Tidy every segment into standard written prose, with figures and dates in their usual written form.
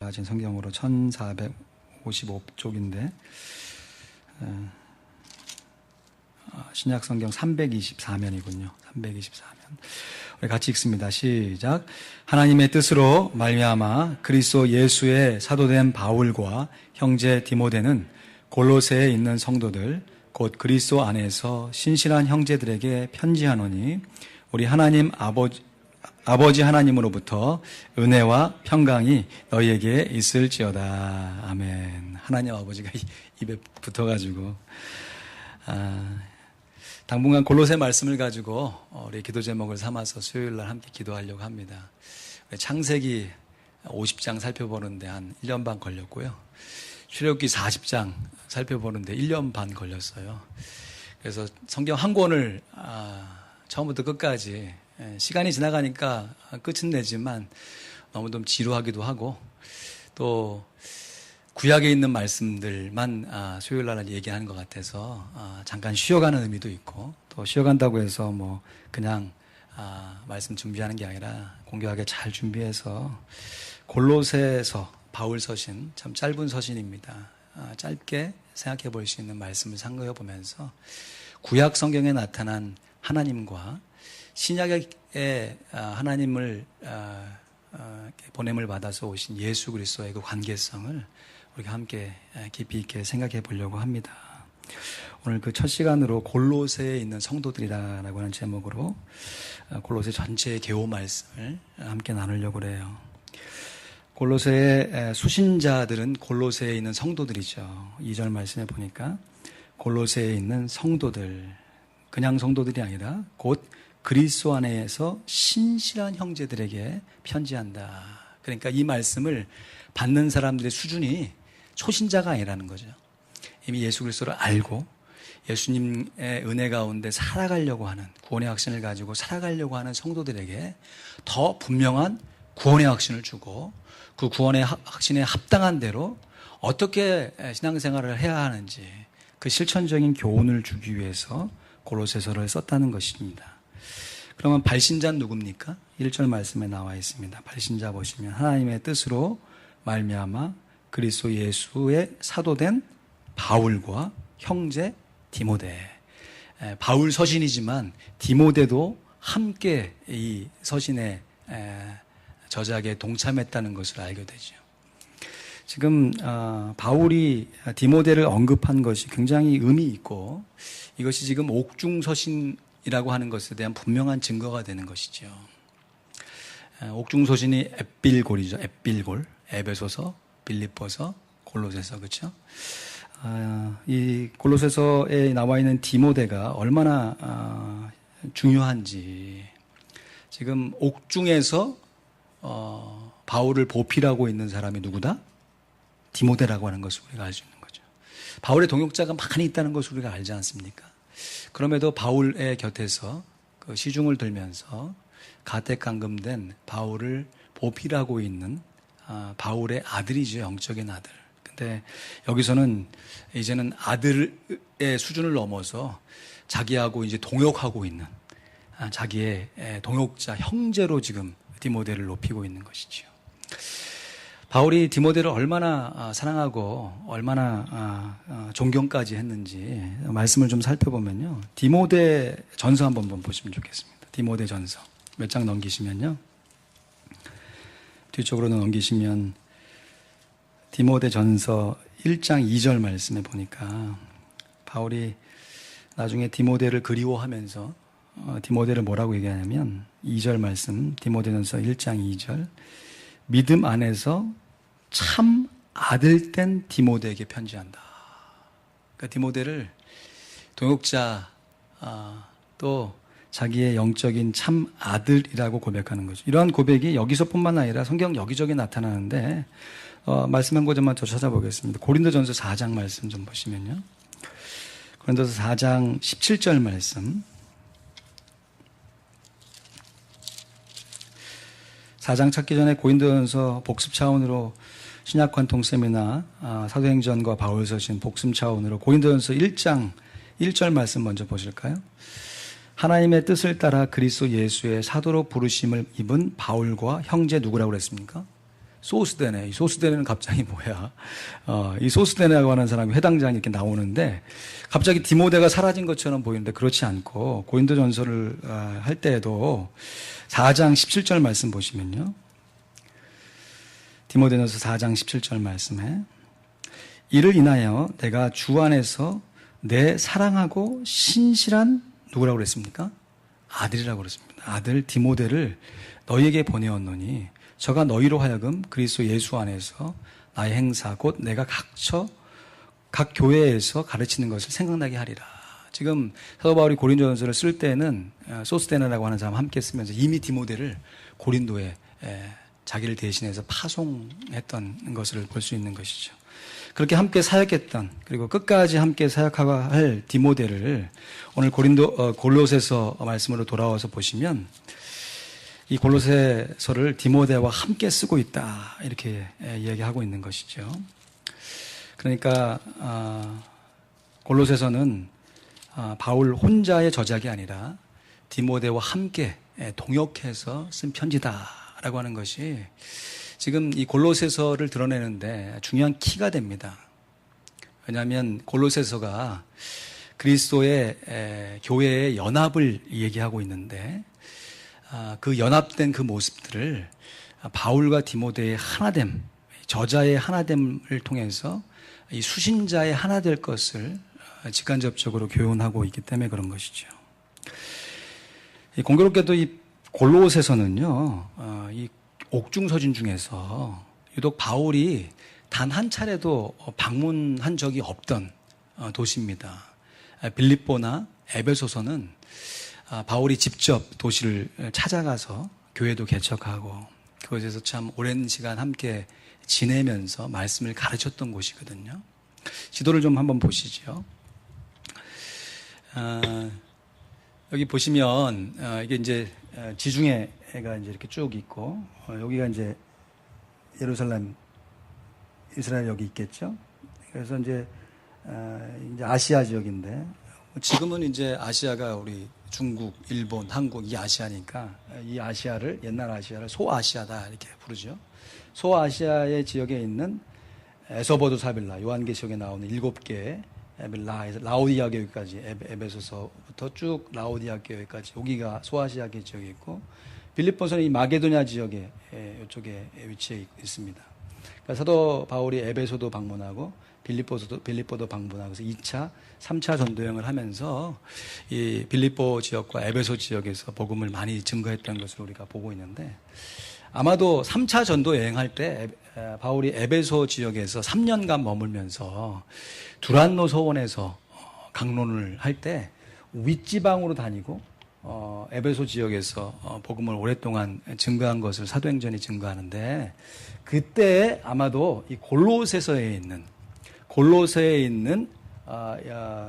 가진 성경으로 1455쪽인데 신약 성경 324면이군요. 324면. 우리 같이 읽습니다. 시작. 하나님의 뜻으로 말미암아 그리스도 예수의 사도된 바울과 형제 디모데는 골로새에 있는 성도들 곧 그리스도 안에서 신실한 형제들에게 편지하노니 우리 하나님 아버지 하나님으로부터 은혜와 평강이 너희에게 있을지어다. 아멘. 하나님 아버지가 입에 붙어가지고 당분간 골로새 말씀을 가지고 우리 기도 제목을 삼아서 수요일날 함께 기도하려고 합니다. 창세기 50장 살펴보는데 한 1년 반 걸렸고요. 출애굽기 40장 살펴보는데 1년 반 걸렸어요. 그래서 성경 한 권을 처음부터 끝까지 시간이 지나가니까 끝은 내지만 너무 좀 지루하기도 하고 또 구약에 있는 말씀들만 수요일날 얘기하는 것 같아서 잠깐 쉬어가는 의미도 있고 또 쉬어간다고 해서 뭐 그냥 말씀 준비하는 게 아니라 공교하게 잘 준비해서 골로새서 바울 서신 참 짧은 서신입니다. 짧게 생각해 볼 수 있는 말씀을 상고해 보면서 구약 성경에 나타난 하나님과 신약의 하나님을 보냄을 받아서 오신 예수 그리스도의 그 관계성을 우리가 함께 깊이 있게 생각해 보려고 합니다. 오늘 그 첫 시간으로 골로새에 있는 성도들이라고 하는 제목으로 골로새 전체의 개요 말씀을 함께 나누려고 그래요. 골로새의 수신자들은 골로새에 있는 성도들이죠. 2절 말씀에 보니까 골로새에 있는 성도들, 그냥 성도들이 아니라 곧 그리스도 안에서 신실한 형제들에게 편지한다. 그러니까 이 말씀을 받는 사람들의 수준이 초신자가 아니라는 거죠. 이미 예수 그리스도를 알고 예수님의 은혜 가운데 살아가려고 하는 구원의 확신을 가지고 살아가려고 하는 성도들에게 더 분명한 구원의 확신을 주고 그 구원의 확신에 합당한 대로 어떻게 신앙생활을 해야 하는지 그 실천적인 교훈을 주기 위해서 골로새서를 썼다는 것입니다. 그러면 발신자는 누굽니까? 1절 말씀에 나와 있습니다. 발신자 보시면 하나님의 뜻으로 말미암아 그리스도 예수의 사도된 바울과 형제 디모데. 바울 서신이지만 디모데도 함께 이 서신의 저작에 동참했다는 것을 알게 되죠. 지금 바울이 디모데를 언급한 것이 굉장히 의미 있고 이것이 지금 옥중서신이라고 하는 것에 대한 분명한 증거가 되는 것이죠. 옥중서신이 앱빌골이죠. 앱빌골. 에베소서, 빌립보서, 골로새서, 그렇죠? 이 골로새서에 나와 있는 디모데가 얼마나 중요한지 지금 옥중에서 바울을 보필하고 있는 사람이 누구다? 디모데라고 하는 것을 우리가 알 수 있는 거죠. 바울의 동역자가 많이 있다는 것을 우리가 알지 않습니까? 그럼에도 바울의 곁에서 그 시중을 들면서 가택 감금된 바울을 보필하고 있는 바울의 아들이죠. 영적인 아들. 근데 여기서는 이제는 아들의 수준을 넘어서 자기하고 이제 동역하고 있는 자기의 동역자 형제로 지금 디모데를 높이고 있는 것이죠. 바울이 디모데를 얼마나 사랑하고 얼마나 존경까지 했는지 말씀을 좀 살펴보면요. 디모데 전서 한번 보시면 좋겠습니다. 디모데 전서 몇 장 넘기시면요. 뒤쪽으로 넘기시면 디모데 전서 1장 2절 말씀에 보니까 바울이 나중에 디모데를 그리워하면서 디모데를 뭐라고 얘기하냐면 2절 말씀 디모데전서 1장 2절 믿음 안에서 참 아들된 디모데에게 편지한다. 그러니까 디모데를 동역자 또 자기의 영적인 참 아들이라고 고백하는 거죠. 이러한 고백이 여기서뿐만 아니라 성경 여기저기 나타나는데 말씀 한 구절만 더 찾아보겠습니다. 고린도전서 4장 말씀 좀 보시면요. 고린도전서 4장 17절 말씀 4장 찾기 전에 고린도전서 복습 차원으로 신약관통쌤이나 사도행전과 바울서신 복습 차원으로 고린도전서 1장 1절 말씀 먼저 보실까요? 하나님의 뜻을 따라 그리스도 예수의 사도로 부르심을 입은 바울과 형제 누구라고 그랬습니까? 소스데네. 이 소스데네는 갑자기 뭐야? 이 소스데네라고 하는 사람이 회당장이 이렇게 나오는데 갑자기 디모데가 사라진 것처럼 보이는데 그렇지 않고 고린도전서를 할 때에도 4장 17절 말씀 보시면요. 디모데전서 4장 17절 말씀에 이를 인하여 내가 주 안에서 내 사랑하고 신실한 누구라고 그랬습니까? 아들이라고 그랬습니다. 아들 디모데를 너희에게 보내었노니 저가 너희로 하여금 그리스도 예수 안에서 나의 행사 곧 내가 각 교회에서 가르치는 것을 생각나게 하리라. 지금 사도 바울이 고린도전서를 쓸 때는 소스데나라고 하는 사람 함께 쓰면서 이미 디모데를 고린도에 자기를 대신해서 파송했던 것을 볼 수 있는 것이죠. 그렇게 함께 사역했던 그리고 끝까지 함께 사역하고 할 디모데를 오늘 골로새서 말씀으로 돌아와서 보시면 이 골로새서를 디모데와 함께 쓰고 있다 이렇게 이야기하고 있는 것이죠. 그러니까 골로새서는 바울 혼자의 저작이 아니라 디모데와 함께 동역해서 쓴 편지다라고 하는 것이 지금 이 골로새서를 드러내는데 중요한 키가 됩니다. 왜냐하면 골로새서가 그리스도의 교회의 연합을 얘기하고 있는데 그 연합된 그 모습들을 바울과 디모데의 하나됨, 저자의 하나됨을 통해서 이 수신자의 하나 될 것을 직간접적으로 교훈하고 있기 때문에 그런 것이죠. 공교롭게도 이 골로새서는요, 이 옥중서신 중에서 유독 바울이 단 한 차례도 방문한 적이 없던 도시입니다. 빌립보나 에베소서는 바울이 직접 도시를 찾아가서 교회도 개척하고 그곳에서 참 오랜 시간 함께 지내면서 말씀을 가르쳤던 곳이거든요. 지도를 좀 한번 보시죠. 여기 보시면 이게 이제 지중해가 이제 이렇게 쭉 있고 여기가 이제 예루살렘, 이스라엘 여기 있겠죠. 그래서 이제 아시아 지역인데 지금은 이제 아시아가 우리 중국, 일본, 한국 이 아시아니까 이 아시아를 옛날 아시아를 소아시아다 이렇게 부르죠. 소아시아의 지역에 있는 에서버도 사빌라 요한계시록에 나오는 7개의 에빌라에서 라오디아 교회까지 에베소서부터 쭉 라오디아 교회까지 여기가 소아시아 지역에 있고 빌립보서는 이 마게도냐 지역에 이쪽에 위치해 있습니다. 그러니까 사도 바울이 에베소도 방문하고 빌립보도 방문하고 그래서 2차, 3차 전도여행을 하면서 이 빌립보 지역과 에베소 지역에서 복음을 많이 증거했던 것을 우리가 보고 있는데 아마도 3차 전도 여행할 때 바울이 에베소 지역에서 3년간 머물면서 두란노 서원에서 강론을 할 때 윗지방으로 다니고 에베소 지역에서 복음을 오랫동안 증거한 것을 사도행전이 증거하는데 그때 아마도 이 골로새에 있는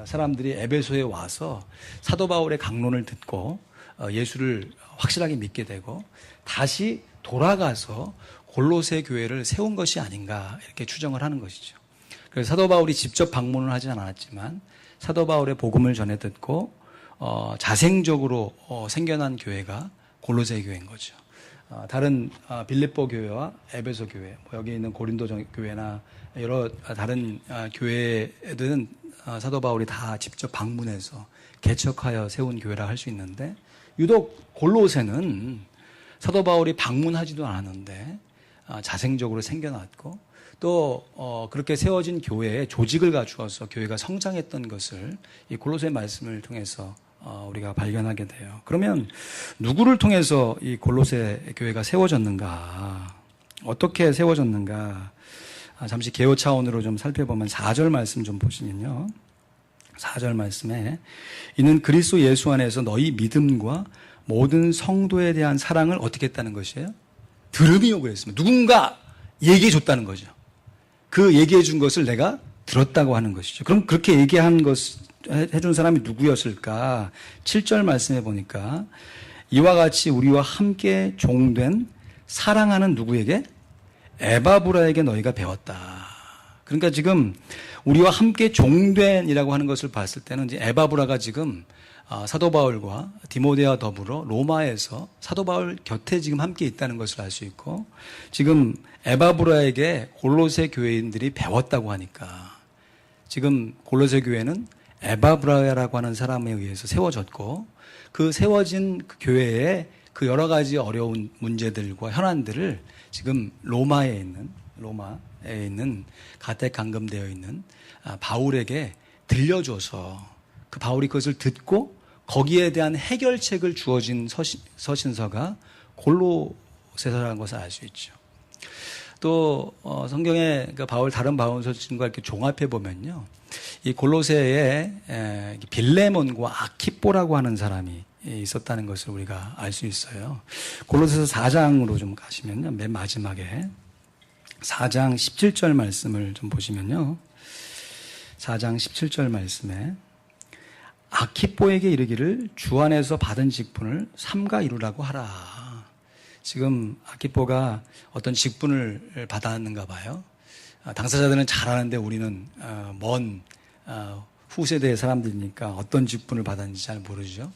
사람들이 에베소에 와서 사도 바울의 강론을 듣고 예수를 확실하게 믿게 되고 다시 돌아가서 골로새 교회를 세운 것이 아닌가 이렇게 추정을 하는 것이죠. 그래서 사도 바울이 직접 방문을 하진 않았지만 사도 바울의 복음을 전해 듣고 자생적으로 생겨난 교회가 골로새 교회인 거죠. 다른 빌립보 교회와 에베소 교회, 여기 있는 고린도 교회나 여러 다른 교회들은 사도 바울이 다 직접 방문해서 개척하여 세운 교회라 할 수 있는데 유독 골로새는 사도 바울이 방문하지도 않았는데 자생적으로 생겨났고 또 그렇게 세워진 교회에 조직을 갖추어서 교회가 성장했던 것을 이 골로새 말씀을 통해서 우리가 발견하게 돼요. 그러면 누구를 통해서 이 골로새 교회가 세워졌는가? 어떻게 세워졌는가? 잠시 개요 차원으로 좀 살펴보면 4절 말씀 좀 보시면요. 4절 말씀에 이는 그리스도 예수 안에서 너희 믿음과 모든 성도에 대한 사랑을 어떻게 했다는 것이에요? 들음이 요구했습니다. 누군가 얘기해 줬다는 거죠. 그 얘기해 준 것을 내가 들었다고 하는 것이죠. 그럼 그렇게 얘기한 해준 사람이 누구였을까? 7절 말씀해 보니까 이와 같이 우리와 함께 종된 사랑하는 누구에게? 에바브라에게 너희가 배웠다. 그러니까 지금 우리와 함께 종된이라고 하는 것을 봤을 때는 이제 에바브라가 지금 사도 바울과 디모데와 더불어 로마에서 사도 바울 곁에 지금 함께 있다는 것을 알 수 있고, 지금 에바브라에게 골로새 교회인들이 배웠다고 하니까 지금 골로새 교회는 에바브라라고 하는 사람에 의해서 세워졌고, 그 세워진 그 교회의 그 여러 가지 어려운 문제들과 현안들을 지금 로마에 있는 가택 감금되어 있는 바울에게 들려줘서 그 바울이 그것을 듣고 거기에 대한 해결책을 주어진 서신서가 골로새서라는 것을 알 수 있죠. 또 성경에 그 다른 바울 서신과 이렇게 종합해 보면요, 이 골로새에 빌레몬과 아키뽀라고 하는 사람이 있었다는 것을 우리가 알 수 있어요. 골로새서 4장으로 좀 가시면요, 맨 마지막에 4장 17절 말씀을 좀 보시면요, 4장 17절 말씀에 아키뽀에게 이르기를 주 안에서 받은 직분을 삼가 이루라고 하라. 지금 아키뽀가 어떤 직분을 받았는가 봐요. 당사자들은 잘 아는데 우리는 먼 후세대의 사람들이니까 어떤 직분을 받았는지 잘 모르죠.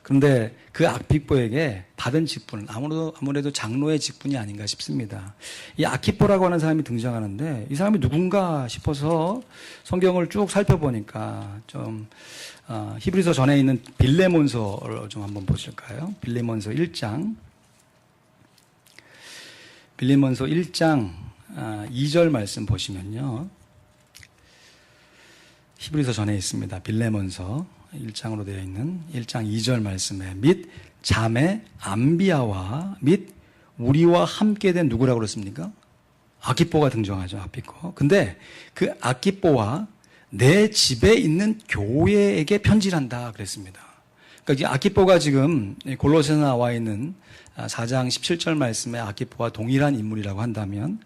그런데 그 아키뽀에게 받은 직분은 아무래도 장로의 직분이 아닌가 싶습니다. 이 아키뽀라고 하는 사람이 등장하는데 이 사람이 누군가 싶어서 성경을 쭉 살펴보니까 좀 히브리서 전에 있는 빌레몬서를 좀 한번 보실까요? 빌레몬서 1장 2절 말씀 보시면요, 히브리서 전에 있습니다. 빌레몬서 1장으로 되어 있는 1장 2절 말씀에 및 자매 암비아와 및 우리와 함께 된 누구라고 그랬습니까? 아키뽀가 등장하죠. 아키뽀. 근데 그 아키뽀와 내 집에 있는 교회에게 편지를 한다 그랬습니다. 그러니까 아키뽀가 지금 골로새서 나와 있는 4장 17절 말씀에 아키뽀와 동일한 인물이라고 한다면,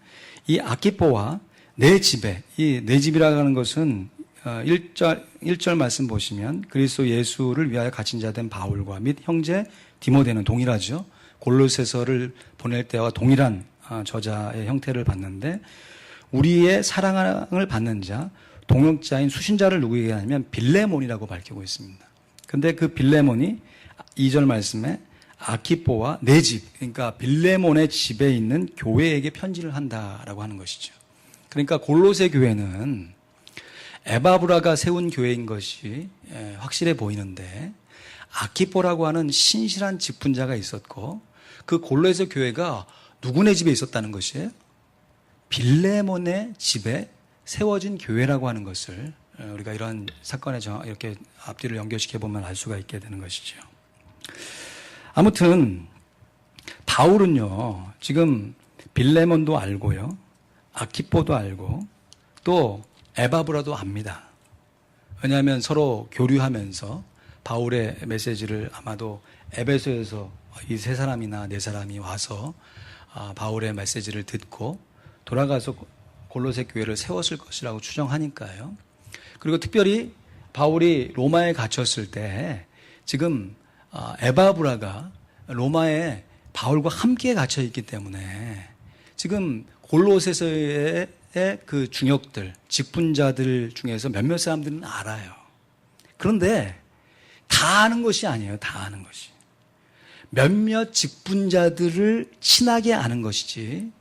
이 아키뽀와 내 집에, 이 내 집이라고 하는 것은 1절 말씀 보시면 그리스도 예수를 위하여 갇힌 자 된 바울과 및 형제 디모데는 동일하죠. 골로새서를 보낼 때와 동일한 저자의 형태를 봤는데, 우리의 사랑을 받는 자, 동역자인 수신자를 누구에게 하냐면 빌레몬이라고 밝히고 있습니다. 근데 그 빌레몬이 2절 말씀에 아키뽀와 내 집, 그러니까 빌레몬의 집에 있는 교회에게 편지를 한다라고 하는 것이죠. 그러니까 골로새 교회는 에바브라가 세운 교회인 것이 확실해 보이는데, 아키뽀라고 하는 신실한 직분자가 있었고, 그 골로새 교회가 누구네 집에 있었다는 것이에요? 빌레몬의 집에 세워진 교회라고 하는 것을 우리가 이런 사건에 이렇게 앞뒤를 연결시켜 보면 알 수가 있게 되는 것이죠. 아무튼 바울은요, 지금 빌레몬도 알고요, 아키뽀도 알고, 또 에바브라도 압니다. 왜냐하면 서로 교류하면서 바울의 메시지를 아마도 에베소에서 이 세 사람이나 네 사람이 와서 바울의 메시지를 듣고 돌아가서 골로새 교회를 세웠을 것이라고 추정하니까요. 그리고 특별히 바울이 로마에 갇혔을 때 지금 에바브라가 로마에 바울과 함께 갇혀 있기 때문에 지금 골로새서의 그 중역들, 직분자들 중에서 몇몇 사람들은 알아요. 그런데 다 아는 것이 아니에요. 다 아는 것이. 몇몇 직분자들을 친하게 아는 것이지,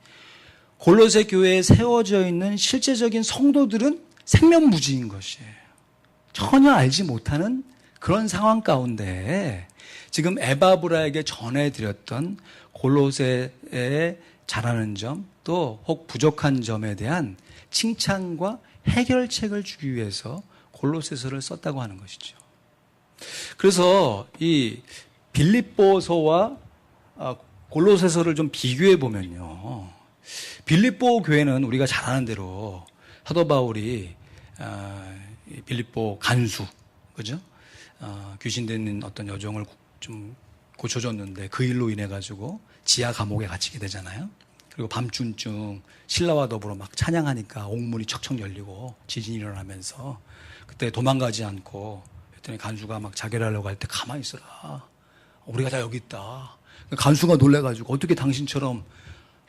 골로새 교회에 세워져 있는 실제적인 성도들은 생면무지인 것이에요. 전혀 알지 못하는 그런 상황 가운데 지금 에바브라에게 전해드렸던 골로새에 잘하는 점, 또 혹 부족한 점에 대한 칭찬과 해결책을 주기 위해서 골로새서를 썼다고 하는 것이죠. 그래서 이 빌립보서와 골로새서를 좀 비교해 보면요, 빌립보 교회는 우리가 잘 아는 대로 사도 바울이 빌립보 간수, 그죠? 귀신된 어떤 여종을 좀 고쳐줬는데 그 일로 인해 가지고 지하 감옥에 갇히게 되잖아요. 그리고 밤중쯤 신라와 더불어 막 찬양하니까 옥문이 척척 열리고 지진이 일어나면서 그때 도망가지 않고, 그랬더니 간수가 막 자결하려고 할 때 가만히 있어라, 우리가 다 여기 있다. 간수가 놀래가지고 어떻게 당신처럼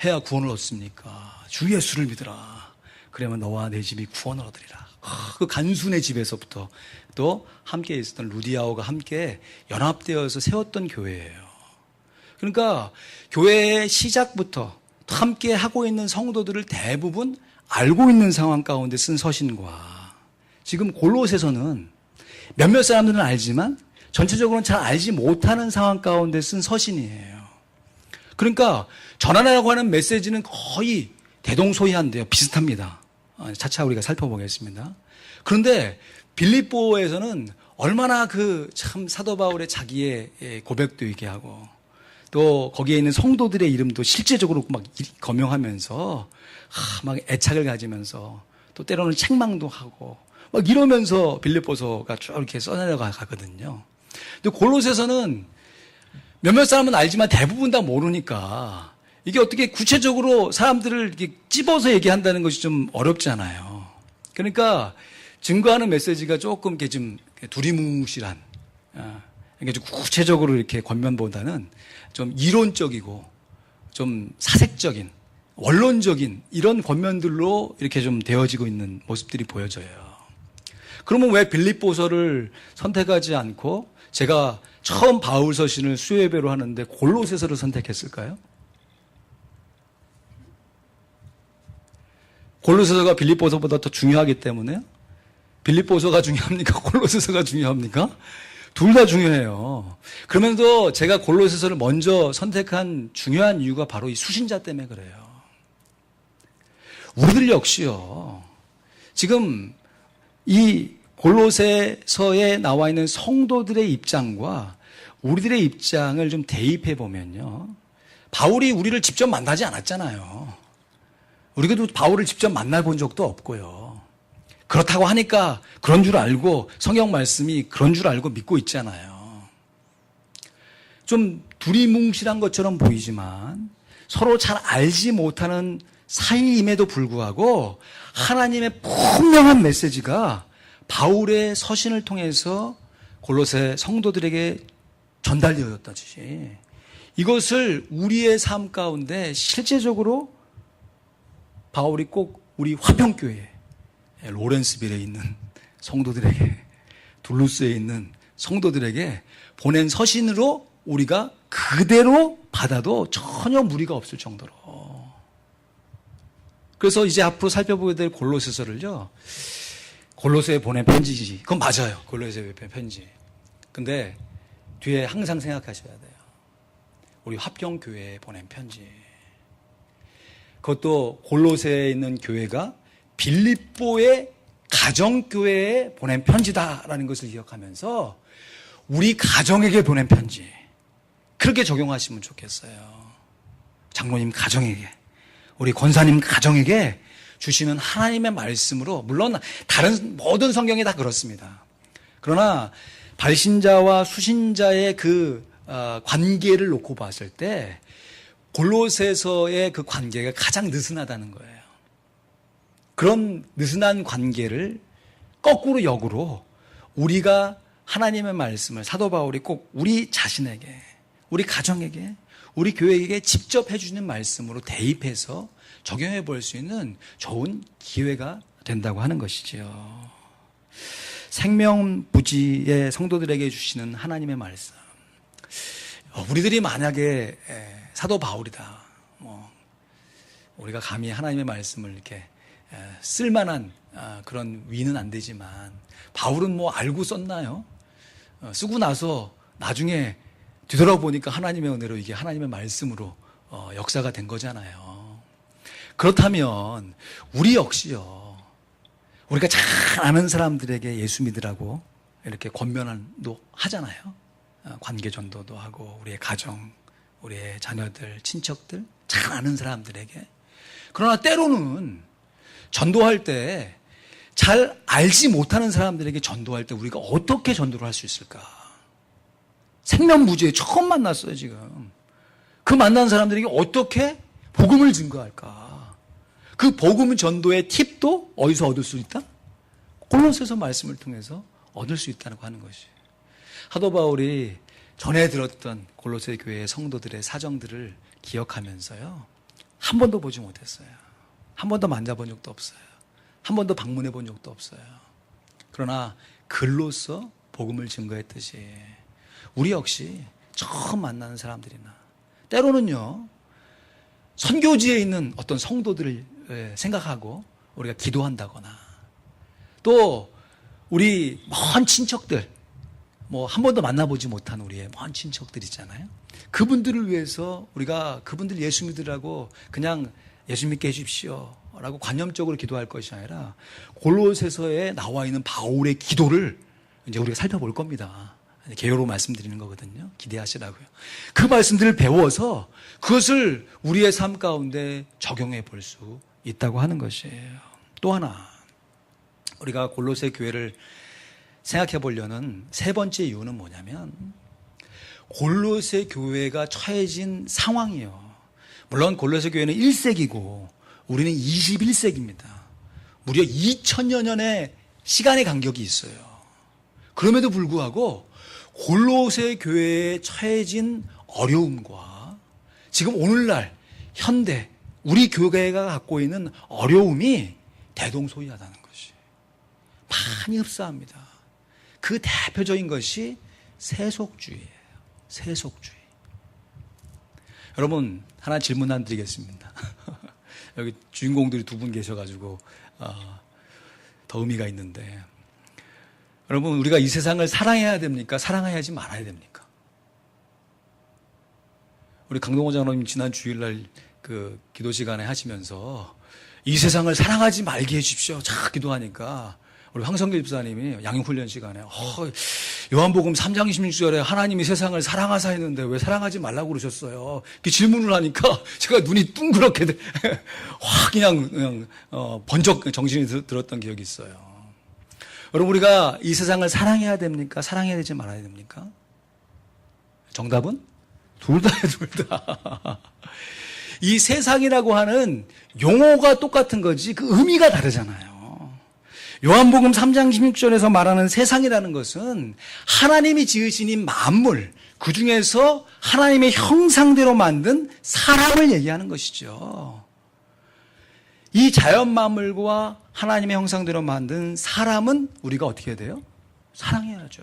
해야 구원을 얻습니까? 주 예수를 믿으라. 그러면 너와 내 집이 구원을 얻으리라. 그 간순의 집에서부터 또 함께 있었던 루디아오가 함께 연합되어서 세웠던 교회예요. 그러니까 교회의 시작부터 함께 하고 있는 성도들을 대부분 알고 있는 상황 가운데 쓴 서신과 지금 골로새서는 몇몇 사람들은 알지만 전체적으로는 잘 알지 못하는 상황 가운데 쓴 서신이에요. 그러니까 전하라고 하는 메시지는 거의 대동소이한데요. 비슷합니다. 차차 우리가 살펴보겠습니다. 그런데 빌립보에서는 얼마나 그 참 사도 바울의 자기의 고백도 있게 하고 또 거기에 있는 성도들의 이름도 실제적으로 막 거명하면서 막 애착을 가지면서 또 때로는 책망도 하고 막 이러면서 빌립보서가 쭉 이렇게 써내려가거든요. 근데 골로새서는 몇몇 사람은 알지만 대부분 다 모르니까 이게 어떻게 구체적으로 사람들을 이렇게 찝어서 얘기한다는 것이 좀 어렵잖아요. 그러니까 증거하는 메시지가 조금 이렇게 좀 두리뭉실한, 그러니까 좀 구체적으로 이렇게 권면보다는 좀 이론적이고 좀 사색적인, 원론적인 이런 권면들로 이렇게 좀 되어지고 있는 모습들이 보여져요. 그러면 왜 빌립보서를 선택하지 않고 제가 처음 바울 서신을 수요예배로 하는데 골로새서를 선택했을까요? 골로새서가 빌립보서보다 더 중요하기 때문에요? 빌립보서가 중요합니까? 골로새서가 중요합니까? 둘 다 중요해요. 그러면서 제가 골로새서를 먼저 선택한 중요한 이유가 바로 이 수신자 때문에 그래요. 우리들 역시요. 지금 이 골로새서에 나와 있는 성도들의 입장과 우리들의 입장을 좀 대입해 보면요. 바울이 우리를 직접 만나지 않았잖아요. 우리도 바울을 직접 만나본 적도 없고요. 그렇다고 하니까 그런 줄 알고 성경 말씀이 그런 줄 알고 믿고 있잖아요. 좀 두리뭉실한 것처럼 보이지만 서로 잘 알지 못하는 사이임에도 불구하고 하나님의 분명한 메시지가 바울의 서신을 통해서 골로새 성도들에게 전달되어졌다지. 이것을 우리의 삶 가운데 실제적으로 바울이 꼭 우리 화평교회 로렌스빌에 있는 성도들에게 둘루스에 있는 성도들에게 보낸 서신으로 우리가 그대로 받아도 전혀 무리가 없을 정도로. 그래서 이제 앞으로 살펴보게 될 골로새서를요. 골로새에 보낸 편지지. 그건 맞아요. 골로새에 보낸 편지. 근데 뒤에 항상 생각하셔야 돼요. 우리 화평교회에 보낸 편지. 그것도 골로새에 있는 교회가 빌립보의 가정교회에 보낸 편지다라는 것을 기억하면서 우리 가정에게 보낸 편지. 그렇게 적용하시면 좋겠어요. 장로님 가정에게, 우리 권사님 가정에게 주시는 하나님의 말씀으로, 물론 다른 모든 성경이 다 그렇습니다. 그러나 발신자와 수신자의 그 관계를 놓고 봤을 때 골로새서의 그 관계가 가장 느슨하다는 거예요. 그런 느슨한 관계를 거꾸로 역으로 우리가 하나님의 말씀을 사도 바울이 꼭 우리 자신에게, 우리 가정에게, 우리 교회에게 직접 해주는 말씀으로 대입해서 적용해 볼 수 있는 좋은 기회가 된다고 하는 것이지요. 생명부지의 성도들에게 주시는 하나님의 말씀. 우리들이 만약에 사도 바울이다, 우리가 감히 하나님의 말씀을 이렇게 쓸만한 그런 위는 안 되지만 바울은 알고 썼나요? 쓰고 나서 나중에 뒤돌아보니까 하나님의 은혜로 이게 하나님의 말씀으로 역사가 된 거잖아요. 그렇다면 우리 역시요, 우리가 잘 아는 사람들에게 예수 믿으라고 이렇게 권면도 하잖아요. 관계 전도도 하고 우리의 가정, 우리의 자녀들, 친척들, 잘 아는 사람들에게. 그러나 때로는 전도할 때 잘 알지 못하는 사람들에게 전도할 때 우리가 어떻게 전도를 할 수 있을까? 생명부지에 처음 만났어요, 지금. 그 만난 사람들에게 어떻게 복음을 증거할까? 그 복음 전도의 팁도 어디서 얻을 수 있다? 골로새서 말씀을 통해서 얻을 수 있다고 하는 것이. 사도 바울이 전에 들었던 골로새 교회의 성도들의 사정들을 기억하면서요, 한 번도 보지 못했어요. 한 번도 만져본 적도 없어요. 한 번도 방문해 본 적도 없어요. 그러나 글로써 복음을 증거했듯이 우리 역시 처음 만나는 사람들이나 때로는요, 선교지에 있는 어떤 성도들을 생각하고 우리가 기도한다거나 또 우리 먼 친척들, 한 번도 만나보지 못한 우리의 먼 친척들 있잖아요. 그분들을 위해서 우리가 그분들 예수 믿으라고 그냥 예수 믿게 해주십시오 라고 관념적으로 기도할 것이 아니라 골로새서에 나와 있는 바울의 기도를 이제 우리가 살펴볼 겁니다. 개요로 말씀드리는 거거든요. 기대하시라고요. 그 말씀들을 배워서 그것을 우리의 삶 가운데 적용해 볼 수 있다고 하는 것이에요. 또 하나, 우리가 골로새 교회를 생각해 보려는 세 번째 이유는 뭐냐면 골로새 교회가 처해진 상황이요. 물론 골로새 교회는 1세기고 우리는 21세기입니다. 무려 2000여 년의 시간의 간격이 있어요. 그럼에도 불구하고 골로새 교회에 처해진 어려움과 지금 오늘날 현대 우리 교회가 갖고 있는 어려움이 대동소이하다는 것이 많이 흡사합니다. 그 대표적인 것이 세속주의예요. 세속주의. 여러분, 하나 질문 안 드리겠습니다. 여기 주인공들이 두 분 계셔가지고 더 의미가 있는데, 여러분, 우리가 이 세상을 사랑해야 됩니까? 사랑해야지 말아야 됩니까? 우리 강동호 장로님 지난 주일날 그 기도 시간에 하시면서 이 세상을 사랑하지 말게 해주십시오. 자, 기도하니까 우리 황성길 집사님이 양육훈련 시간에 요한복음 3장 26절에 하나님이 세상을 사랑하사 했는데 왜 사랑하지 말라고 그러셨어요? 이렇게 질문을 하니까 제가 눈이 둥그렇게 확 그냥 번쩍 정신이 들었던 기억이 있어요. 여러분, 우리가 이 세상을 사랑해야 됩니까? 사랑해야 되지 말아야 됩니까? 정답은? 둘 다예요, 둘 다. 이 세상이라고 하는 용어가 똑같은 거지 그 의미가 다르잖아요. 요한복음 3장 16절에서 말하는 세상이라는 것은 하나님이 지으신 이 만물, 그 중에서 하나님의 형상대로 만든 사람을 얘기하는 것이죠. 이 자연 만물과 하나님의 형상대로 만든 사람은 우리가 어떻게 해야 돼요? 사랑해야죠.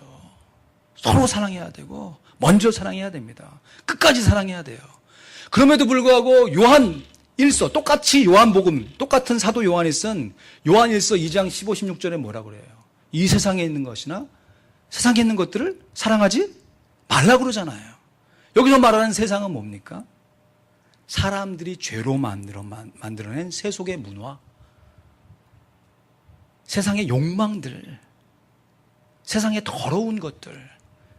서로 사랑해야 되고 먼저 사랑해야 됩니다. 끝까지 사랑해야 돼요. 그럼에도 불구하고 요한 1서, 똑같이 요한복음, 똑같은 사도 요한이 쓴 요한 1서 2장 15, 16절에 뭐라고 그래요? 이 세상에 있는 것이나 세상에 있는 것들을 사랑하지 말라고 그러잖아요. 여기서 말하는 세상은 뭡니까? 사람들이 죄로 만들어낸 세속의 문화, 세상의 욕망들, 세상의 더러운 것들,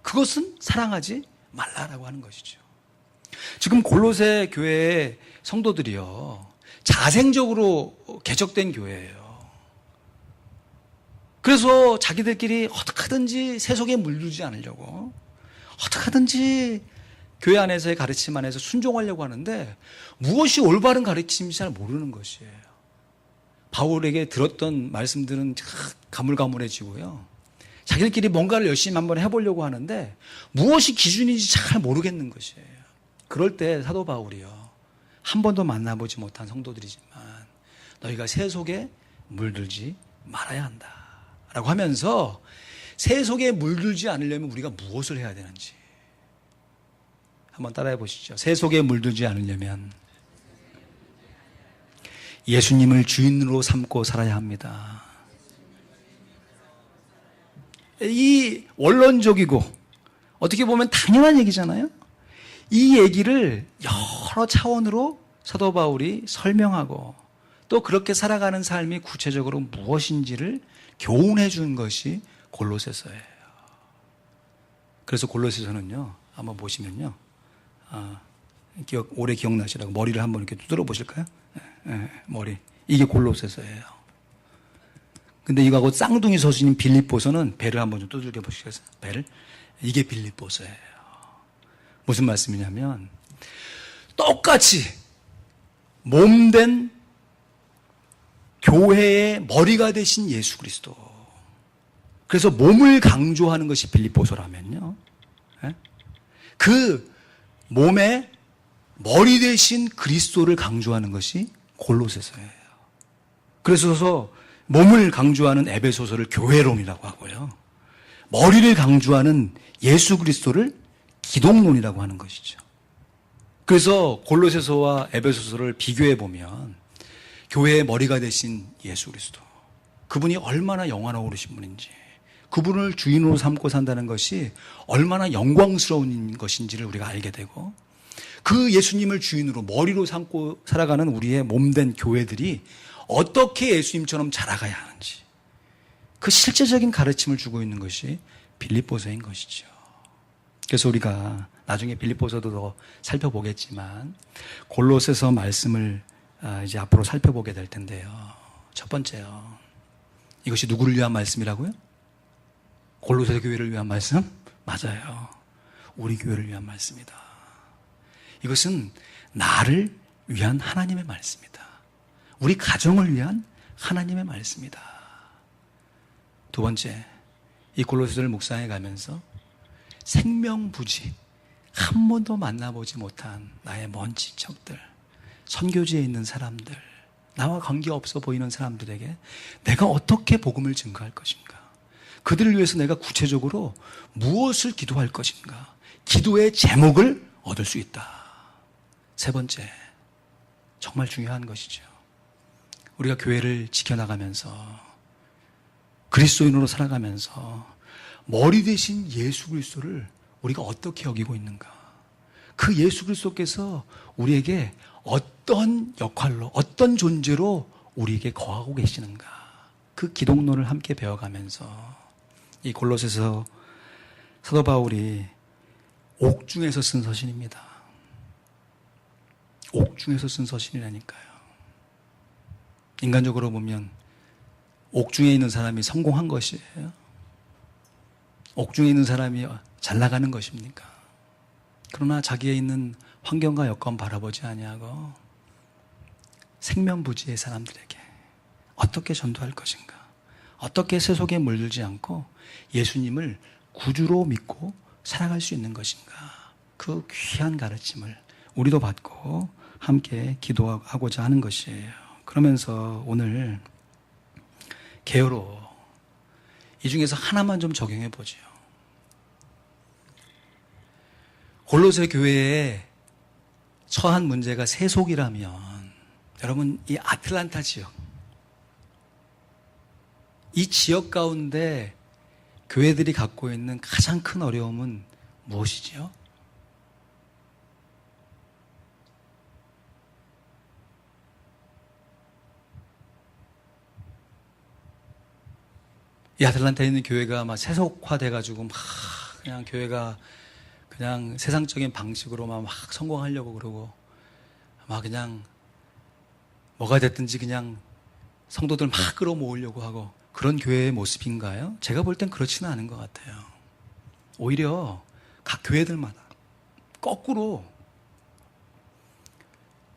그것은 사랑하지 말라라고 하는 것이죠. 지금 골로새 교회의 성도들이요, 자생적으로 개척된 교회예요. 그래서 자기들끼리 어떻게 하든지 세속에 물들지 않으려고, 어떻게 하든지 교회 안에서의 가르침 안에서 순종하려고 하는데 무엇이 올바른 가르침인지 잘 모르는 것이에요. 바울에게 들었던 말씀들은 가물가물해지고요. 자기들끼리 뭔가를 열심히 한번 해보려고 하는데 무엇이 기준인지 잘 모르겠는 것이에요. 그럴 때 사도 바울이요, 한 번도 만나보지 못한 성도들이지만 너희가 세속에 물들지 말아야 한다 라고 하면서 세속에 물들지 않으려면 우리가 무엇을 해야 되는지 한번 따라해 보시죠. 세속에 물들지 않으려면 예수님을 주인으로 삼고 살아야 합니다. 이 원론적이고 어떻게 보면 당연한 얘기잖아요. 이 얘기를 여러 차원으로 사도 바울이 설명하고 또 그렇게 살아가는 삶이 구체적으로 무엇인지를 교훈해 준 것이 골로새서예요. 그래서 골로새서는요, 한번 보시면요, 오래 기억나시라고 머리를 한번 이렇게 두드려 보실까요? 머리. 이게 골로새서예요. 근데 이거하고 쌍둥이 서신인 빌립보서는 배를 한번 좀 두들겨 보시겠어요? 배를. 이게 빌립보서예요. 무슨 말씀이냐면 똑같이 몸된 교회의 머리가 되신 예수 그리스도. 그래서 몸을 강조하는 것이 빌립보서라면요, 그 몸의 머리 되신 그리스도를 강조하는 것이 골로새서예요. 그래서 몸을 강조하는 에베소서를 교회론이라고 하고요. 머리를 강조하는 예수 그리스도를 기독론이라고 하는 것이죠. 그래서 골로새서와 에베소서를 비교해 보면 교회의 머리가 되신 예수 그리스도, 그분이 얼마나 영원하신 분인지, 그분을 주인으로 삼고 산다는 것이 얼마나 영광스러운 것인지를 우리가 알게 되고, 그 예수님을 주인으로 머리로 삼고 살아가는 우리의 몸된 교회들이 어떻게 예수님처럼 자라가야 하는지, 그 실제적인 가르침을 주고 있는 것이 빌립보서인 것이죠. 그래서 우리가 나중에 빌립보서도 더 살펴보겠지만 골로새서 말씀을 이제 앞으로 살펴보게 될 텐데요. 첫 번째요. 이것이 누구를 위한 말씀이라고요? 골로새 교회를 위한 말씀? 맞아요. 우리 교회를 위한 말씀이다. 이것은 나를 위한 하나님의 말씀이다. 우리 가정을 위한 하나님의 말씀이다. 두 번째, 이 골로새서를 묵상해 가면서 생명부지, 한 번도 만나보지 못한 나의 먼 친척들, 선교지에 있는 사람들, 나와 관계없어 보이는 사람들에게 내가 어떻게 복음을 증거할 것인가, 그들을 위해서 내가 구체적으로 무엇을 기도할 것인가, 기도의 제목을 얻을 수 있다. 세 번째, 정말 중요한 것이죠. 우리가 교회를 지켜나가면서 그리스도인으로 살아가면서 머리 대신 예수 그리스도를 우리가 어떻게 여기고 있는가, 그 예수 그리스도께서 우리에게 어떤 역할로, 어떤 존재로 우리에게 거하고 계시는가, 그 기독론을 함께 배워가면서 이 골로새서 사도 바울이 옥중에서 쓴 서신입니다. 옥중에서 쓴 서신이라니까요. 인간적으로 보면 옥중에 있는 사람이 성공한 것이에요? 옥중에 있는 사람이 잘 나가는 것입니까? 그러나 자기에 있는 환경과 여건 바라보지 아니하고 생명부지의 사람들에게 어떻게 전도할 것인가, 어떻게 세속에 물들지 않고 예수님을 구주로 믿고 살아갈 수 있는 것인가, 그 귀한 가르침을 우리도 받고 함께 기도하고자 하는 것이에요. 그러면서 오늘 개요로 이 중에서 하나만 좀 적용해 보죠. 골로새 교회에 처한 문제가 세속이라면, 여러분, 이 아틀란타 지역, 이 지역 가운데 교회들이 갖고 있는 가장 큰 어려움은 무엇이지요? 이 아틀란타에 있는 교회가 막 세속화돼가지고 막 그냥 교회가 그냥 세상적인 방식으로만 막 성공하려고 그러고, 막 그냥 뭐가 됐든지 그냥 성도들 막 끌어모으려고 하고, 그런 교회의 모습인가요? 제가 볼 땐 그렇지는 않은 것 같아요. 오히려 각 교회들마다 거꾸로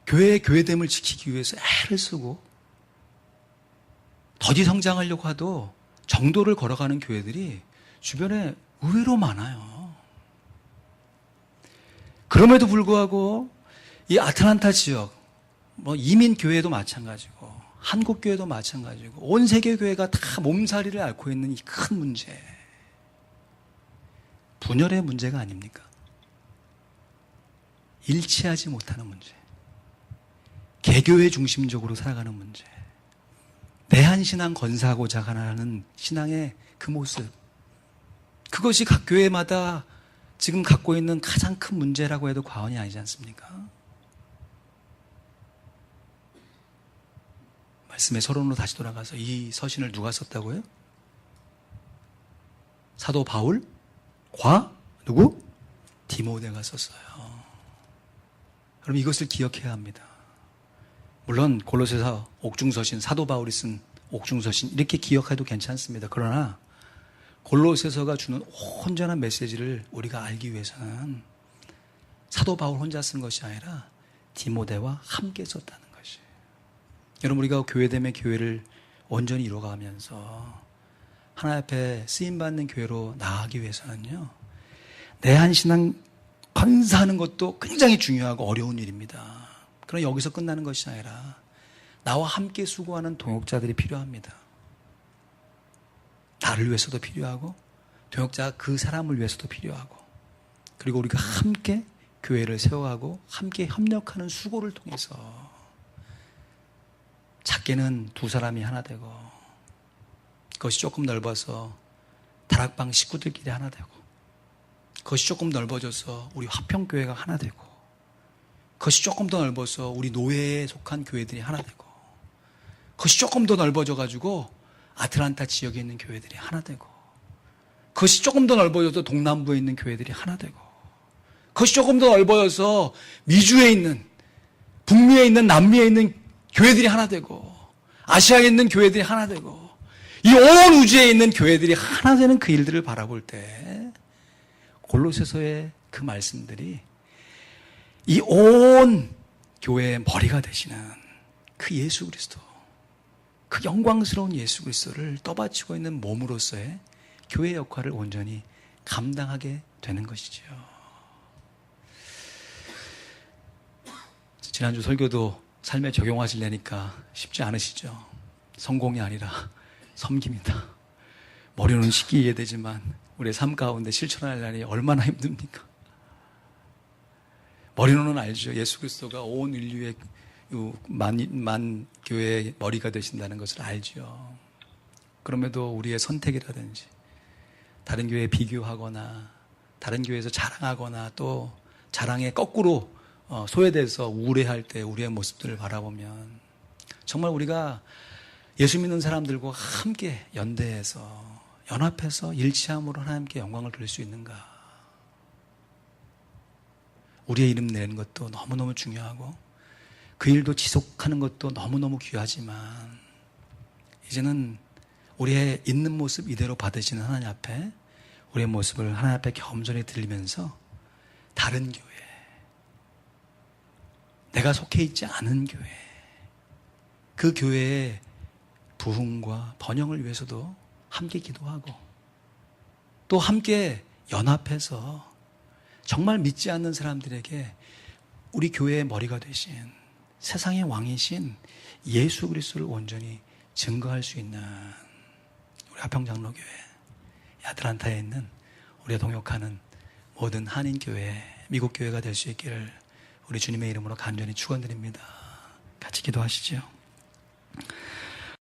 교회의 교회됨을 지키기 위해서 애를 쓰고 더디 성장하려고 해도 정도를 걸어가는 교회들이 주변에 의외로 많아요. 그럼에도 불구하고 이 아틀란타 지역, 뭐 이민교회도 마찬가지고 한국교회도 마찬가지고 온 세계교회가 다 몸살이를 앓고 있는 이 큰 문제, 분열의 문제가 아닙니까? 일치하지 못하는 문제, 개교회 중심적으로 살아가는 문제, 내한신앙 건사하고자 하는 신앙의 그 모습, 그것이 각 교회마다 지금 갖고 있는 가장 큰 문제라고 해도 과언이 아니지 않습니까? 말씀의 서론으로 다시 돌아가서 이 서신을 누가 썼다고요? 사도 바울과 누구? 디모데가 썼어요. 그럼 이것을 기억해야 합니다. 물론 골로새서 옥중서신, 사도 바울이 쓴 옥중서신 이렇게 기억해도 괜찮습니다. 그러나 골로새서가 주는 온전한 메시지를 우리가 알기 위해서는 사도 바울 혼자 쓴 것이 아니라 디모데와 함께 썼다는 것이. 여러분, 우리가 교회됨의 교회를 온전히 이루어가면서 하나님 앞에 쓰임받는 교회로 나아가기 위해서는요, 내한신앙 건사하는 것도 굉장히 중요하고 어려운 일입니다. 그러나 여기서 끝나는 것이 아니라 나와 함께 수고하는 동역자들이 필요합니다. 나를 위해서도 필요하고 동역자가 그 사람을 위해서도 필요하고 그리고 우리가 함께 교회를 세워가고 함께 협력하는 수고를 통해서 작게는 두 사람이 하나 되고 그것이 조금 넓어서 다락방 식구들끼리 하나 되고 그것이 조금 넓어져서 우리 화평교회가 하나 되고 그것이 조금 더 넓어서 우리 노예에 속한 교회들이 하나 되고 그것이 조금 더 넓어져가지고 아틀란타 지역에 있는 교회들이 하나 되고 그것이 조금 더 넓어져서 동남부에 있는 교회들이 하나 되고 그것이 조금 더 넓어져서 미주에 있는 북미에 있는 남미에 있는 교회들이 하나 되고 아시아에 있는 교회들이 하나 되고 이 온 우주에 있는 교회들이 하나 되는 그 일들을 바라볼 때 골로새서의 그 말씀들이 이 온 교회의 머리가 되시는 그 예수 그리스도 그 영광스러운 예수 그리스도를 떠받치고 있는 몸으로서의 교회 역할을 온전히 감당하게 되는 것이죠. 지난주 설교도 삶에 적용하시려니까 쉽지 않으시죠. 성공이 아니라 섬깁니다. 머리로는 쉽게 이해되지만 우리의 삶 가운데 실천할 날이 얼마나 힘듭니까? 머리로는 알죠. 예수 그리스도가 온 인류의 만 교회의 머리가 되신다는 것을 알죠. 그럼에도 우리의 선택이라든지 다른 교회에 비교하거나 다른 교회에서 자랑하거나 또 자랑에 거꾸로 소외돼서 우울해할 때 우리의 모습들을 바라보면 정말 우리가 예수 믿는 사람들과 함께 연대해서 연합해서 일치함으로 하나님께 영광을 돌릴 수 있는가? 우리의 이름 내는 것도 너무너무 중요하고 그 일도 지속하는 것도 너무너무 귀하지만 이제는 우리의 있는 모습 이대로 받으시는 하나님 앞에 우리의 모습을 하나님 앞에 겸손히 드리면서 다른 교회, 내가 속해 있지 않은 교회, 그 교회의 부흥과 번영을 위해서도 함께 기도하고 또 함께 연합해서 정말 믿지 않는 사람들에게 우리 교회의 머리가 되신 세상의 왕이신 예수 그리스도를 온전히 증거할 수 있는 우리 화평장로교회 아틀란타에 있는 우리가 동역하는 모든 한인교회, 미국교회가 될 수 있기를 우리 주님의 이름으로 간절히 축원드립니다. 같이 기도하시죠.